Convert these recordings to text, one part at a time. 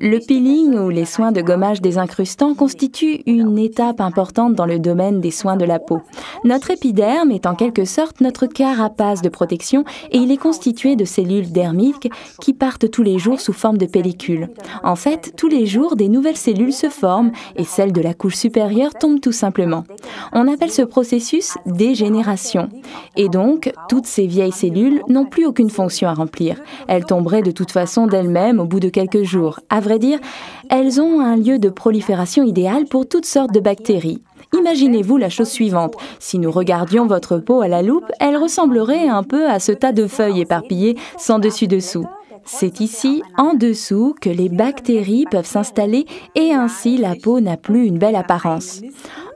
Le peeling ou les soins de gommage désincrustant constituent une étape importante dans le domaine des soins de la peau. Notre épiderme est en quelque sorte notre carapace de protection et il est constitué de cellules dermiques qui partent tous les jours sous forme de pellicule. En fait, tous les jours, des nouvelles cellules se forment et celles de la couche supérieure tombent tout simplement. On appelle ce processus dégénération. Et donc, toutes ces vieilles cellules n'ont plus aucune fonction à remplir. Elles tomberaient de toute façon d'elles-mêmes au bout de quelques jours. À vrai dire, elles ont un lieu de prolifération idéal pour toutes sortes de bactéries. Imaginez-vous la chose suivante. Si nous regardions votre peau à la loupe, elle ressemblerait un peu à ce tas de feuilles éparpillées sans dessus-dessous. C'est ici, en dessous, que les bactéries peuvent s'installer et ainsi la peau n'a plus une belle apparence.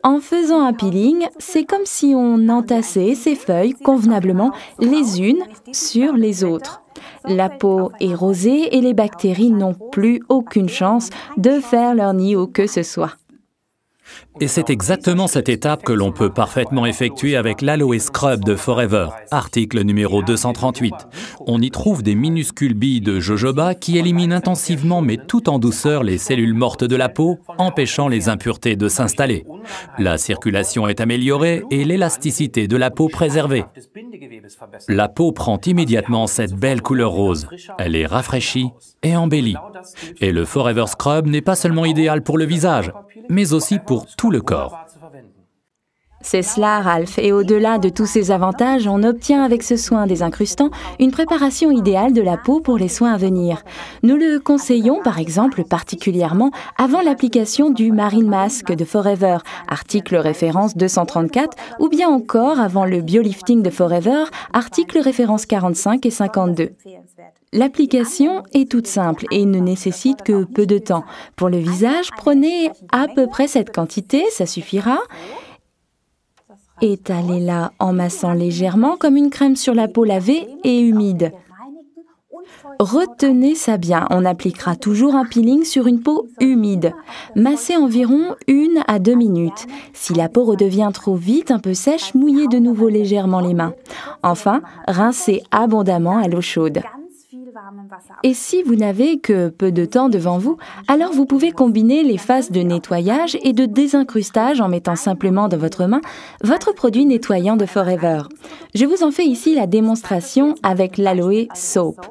En faisant un peeling, c'est comme si on entassait ces feuilles convenablement les unes sur les autres. La peau est rosée et les bactéries n'ont plus aucune chance de faire leur nid où que ce soit. Et c'est exactement cette étape que l'on peut parfaitement effectuer avec l'Aloe Scrub de Forever, article numéro 238. On y trouve des minuscules billes de jojoba qui éliminent intensivement mais tout en douceur les cellules mortes de la peau, empêchant les impuretés de s'installer. La circulation est améliorée et l'élasticité de la peau préservée. La peau prend immédiatement cette belle couleur rose. Elle est rafraîchie et embellie. Et le Forever Scrub n'est pas seulement idéal pour le visage, mais aussi pour tout le corps. C'est cela, Ralph, et au-delà de tous ces avantages, on obtient avec ce soin désincrustant une préparation idéale de la peau pour les soins à venir. Nous le conseillons, par exemple, particulièrement avant l'application du Marine Mask de Forever, article référence 234, ou bien encore avant le Biolifting de Forever, article référence 45 et 52. L'application est toute simple et ne nécessite que peu de temps. Pour le visage, prenez à peu près cette quantité, ça suffira. Étalez-la en massant légèrement comme une crème sur la peau lavée et humide. Retenez ça bien, on appliquera toujours un peeling sur une peau humide. Massez environ 1 à 2 minutes. Si la peau redevient trop vite, un peu sèche, mouillez de nouveau légèrement les mains. Enfin, rincez abondamment à l'eau chaude. Et si vous n'avez que peu de temps devant vous, alors vous pouvez combiner les phases de nettoyage et de désincrustage en mettant simplement dans votre main votre produit nettoyant de Forever. Je vous en fais ici la démonstration avec l'Aloe Soap.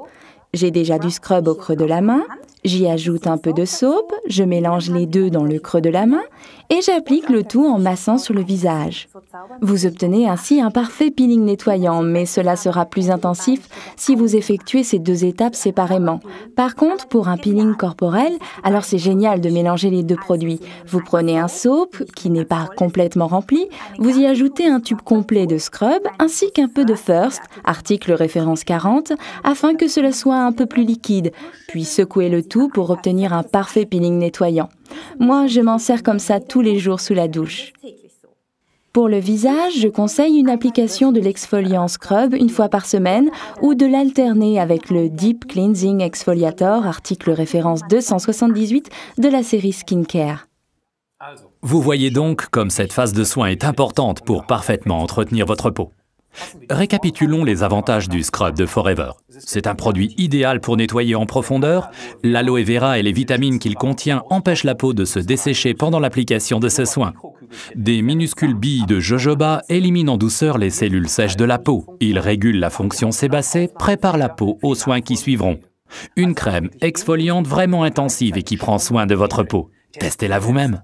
J'ai déjà du scrub au creux de la main, j'y ajoute un peu de soap, je mélange les deux dans le creux de la main et j'applique le tout en massant sur le visage. Vous obtenez ainsi un parfait peeling nettoyant, mais cela sera plus intensif si vous effectuez ces deux étapes séparément. Par contre, pour un peeling corporel, alors c'est génial de mélanger les deux produits. Vous prenez un soap qui n'est pas complètement rempli, vous y ajoutez un tube complet de scrub ainsi qu'un peu de First, article référence 40, afin que cela soit un peu plus liquide, puis secouez le tout pour obtenir un parfait peeling nettoyant. Moi, je m'en sers comme ça tous les jours sous la douche. Pour le visage, je conseille une application de l'exfoliant scrub une fois par semaine ou de l'alterner avec le Deep Cleansing Exfoliator, article référence 278 de la série Skincare. Vous voyez donc comme cette phase de soin est importante pour parfaitement entretenir votre peau. Récapitulons les avantages du scrub de Forever. C'est un produit idéal pour nettoyer en profondeur. L'aloe vera et les vitamines qu'il contient empêchent la peau de se dessécher pendant l'application de ce soin. Des minuscules billes de jojoba éliminent en douceur les cellules sèches de la peau. Ils régulent la fonction sébacée, préparent la peau aux soins qui suivront. Une crème exfoliante vraiment intensive et qui prend soin de votre peau. Testez-la vous-même.